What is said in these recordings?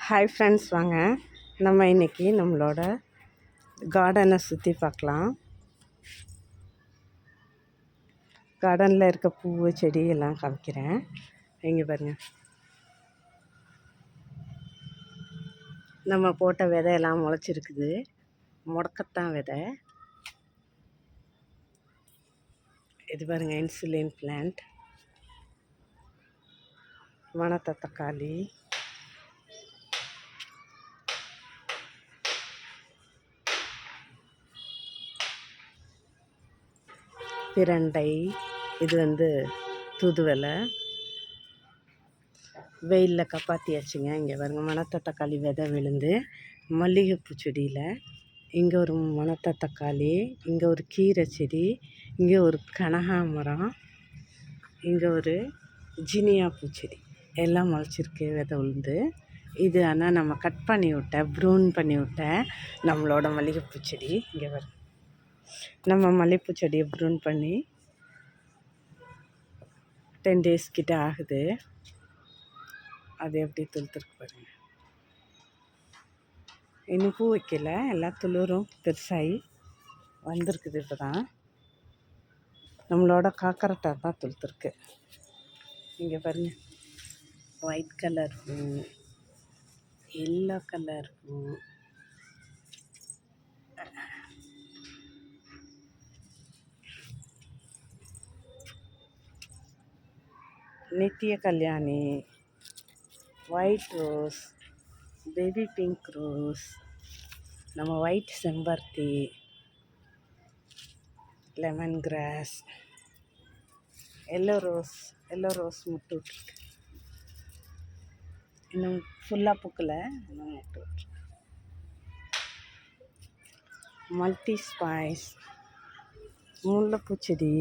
Hi friends, வாங்க நம்ம இன்றைக்கி நம்மளோட கார்டனை சுற்றி பார்க்கலாம். கார்டனில் இருக்க பூ செடி எல்லாம் காமிக்கிறேன். இங்கே பாருங்கள், நம்ம போட்ட விதையெல்லாம் முளைச்சிருக்குது. முடக்கத்தான் விதை இது. பாருங்கள், இன்சுலின் பிளான்ட், மணத்த தக்காளி, பிரண்டை, இது தூதுவளை. வெயிலில் காப்பாற்றியாச்சுங்க. இங்கே பாருங்க, மணத்த தக்காளி விதை விழுந்து மல்லிகைப்பூ செடியில். இங்கே ஒரு மணத்த தக்காளி, இங்கே ஒரு கீரை செடி, இங்கே ஒரு கனகாமரம், இங்கே ஒரு ஜினியா பூச்செடி எல்லாம் முளைச்சிருக்கு விதை விழுந்து. இது ஆனால் நம்ம கட் பண்ணி விட்ட, ப்ரூன் பண்ணி விட்ட நம்மளோட மல்லிகைப்பூ செடி. இங்கே வரும், நம்ம மல்லிகைப்பூ செடியை ப்ரூன் பண்ணி 10 days கிட்ட ஆகுது. அது எப்படி துளுத்துருக்கு பாருங்கள். இன்னும் பூ வைக்கல, எல்லா துளிரும் பெருசாகி வந்திருக்குது. இப்போ தான் நம்மளோட காக்கரட்டா தான் துளுத்துருக்கு. இங்கே பாருங்கள், ஒயிட் கலர் பூ, எல்லோ கலர் பூ, நித்திய Kalyani, white rose, baby pink rose, நம்ம ஒயிட் செம்பருத்தி, லெமன் கிராஸ், எல்லோ ரோஸ் முட்டு விட்ருக்கு. இன்னும் ஃபுல்லாக பூக்கலை, இன்னும் முட்டு விட்ருக்கு. மல்டி ஸ்பைஸ், முல்லைப்பூச்செடி,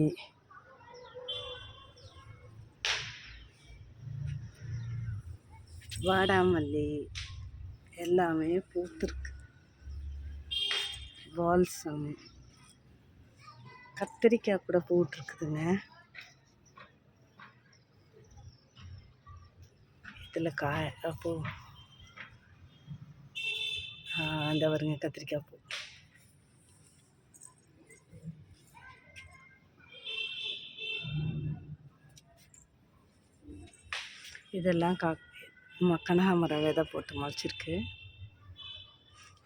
வாடாமல்லி எல்லாமே பூத்துருக்கு. பால்சம், கத்திரிக்காய் கூட பூட்டுருக்குதுங்க. இதில் பூ அந்த வருங்க, கத்திரிக்காய் பூ. இதெல்லாம் கனகாமரம் விதை போட்டு முளைச்சிருக்கு.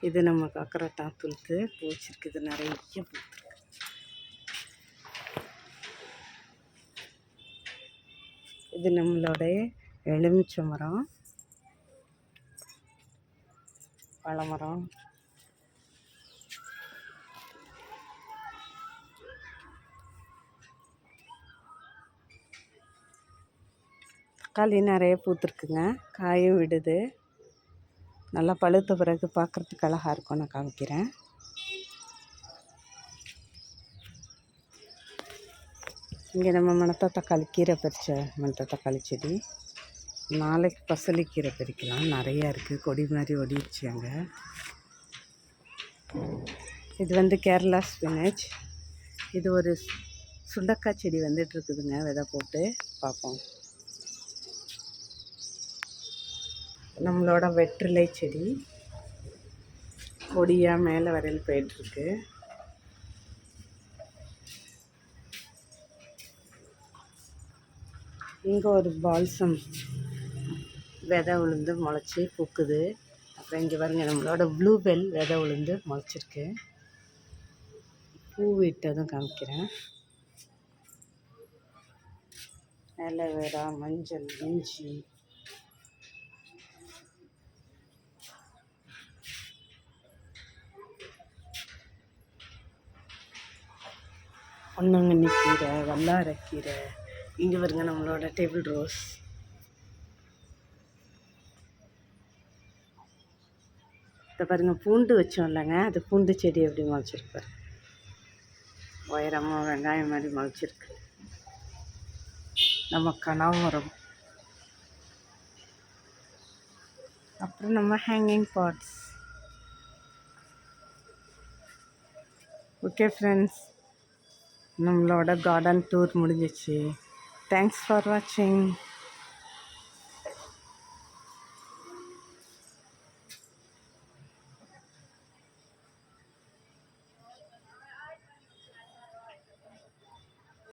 இது நம்ம காக்கரட்டா துளுத்து பூச்சிருக்கு. இது நிறைய பூத்துருக்கு. இது நம்மளோட எலுமிச்சை மரம், பழமரம், தக்காளி நிறைய பூத்துருக்குங்க. காயும் விடுது. நல்லா பழுத்த பிறகு பார்க்குறதுக்கு அழகாக இருக்கும். நான் காமிக்கிறேன். இங்கே நம்ம மணத்த தக்காளி கீரை பறித்த மணத்த தக்காளி செடி. நாளைக்கு பசலி கீரை பறிக்கலாம். நிறையா இருக்குது, கொடி மாதிரி ஒடிடுச்சு அங்கே. இது கேரளா ஸ்பினச். இது ஒரு சுண்டக்காய் செடி வந்துட்டுருக்குதுங்க. விதை போட்டு பார்ப்போம். நம்மளோட வெற்றிலை செடி கொடியாக மேலே வரையில் போயிட்டுருக்கு. இங்கே ஒரு பால்சம் விதை உளுந்து முளைச்சி பூக்குது. அப்புறம் இங்கே பாருங்க, நம்மளோட ப்ளூபெல் விதை உளுந்து முளைச்சிருக்கு. பூ விட்டதும் காமிக்கிறேன். அலோவேரா, மஞ்சள், இஞ்சி, பொன்னாங்கண்ணி கீரை, வல்லாரைக்கீரை. இங்கே வருங்க, நம்மளோட டேபிள் ரோஸ். இதை பாருங்கள், பூண்டு வச்சோம் இல்லைங்க, அது பூண்டு செடி எப்படி முளைச்சிருக்கு. உயரமாக வெங்காயம் மாதிரி முளைச்சிருக்கு. நம்ம கனகாமரம், அப்புறம் நம்ம ஹேங்கிங் பாட்ஸ். ஓகே ஃப்ரெண்ட்ஸ், நம்மளோட கார்டன் டூர் முடிஞ்சிச்சு. தேங்க்ஸ் ஃபார் வாட்சிங்.